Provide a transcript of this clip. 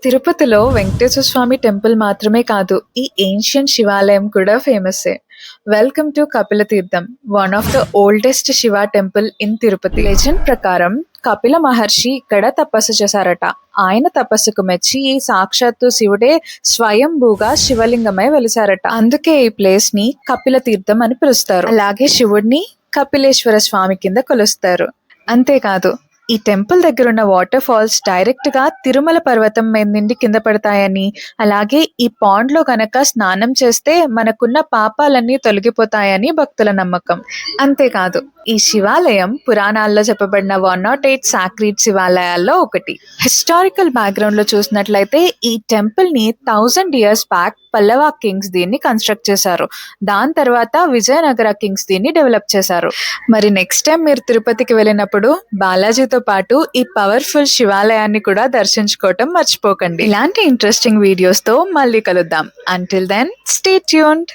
తిరుపతిలో వెంకటేశ్వర స్వామి టెంపుల్ మాత్రమే కాదు, ఈ ఏన్షియంట్ శివాలయం కూడా ఫేమస్సే. వెల్కమ్ టు కపిల తీర్థం, one of the oldest Shiva temple in Tirupati. Legend ప్రకారం కపిల మహర్షి ఇక్కడ తపస్సు చేశారట. ఆయన తపస్సుకు మెచ్చి ఈ సాక్షాత్తు శివుడే స్వయంభూగా శివలింగమై వెలిశారట. అందుకే ఈ ప్లేస్ ని కపిల తీర్థం అని పిలుస్తారు. అలాగే శివుడిని కపిలేశ్వర స్వామి కింద కొలుస్తారు. అంతేకాదు, ఈ టెంపుల్ దగ్గర ఉన్న వాటర్ ఫాల్స్ డైరెక్ట్ గా తిరుమల పర్వతం మీద నుండి కింద పడతాయని, అలాగే ఈ పాండ్ లో గనక స్నానం చేస్తే మనకున్న పాపాలన్నీ తొలగిపోతాయని భక్తుల నమ్మకం. అంతేకాదు, ఈ శివాలయం పురాణాల్లో చెప్పబడిన 108 సాక్రీడ్ శివాలయాల్లో ఒకటి. హిస్టారికల్ బ్యాక్గ్రౌండ్ లో చూసినట్లయితే ఈ టెంపుల్ ని 1000 years బ్యాక్ పల్లవ కింగ్స్ దీన్ని కన్స్ట్రక్ట్ చేశారు. దాని తర్వాత విజయనగర కింగ్స్ దీన్ని డెవలప్ చేశారు. మరి నెక్స్ట్ టైం మీరు తిరుపతికి వెళ్ళినప్పుడు బాలాజీతో పాటు ఈ పవర్ఫుల్ శివాలయాన్ని కూడా దర్శించుకోవటం మర్చిపోకండి. ఇలాంటి ఇంట్రెస్టింగ్ వీడియోస్ తో మళ్ళీ కలుద్దాం. Until then, stay tuned.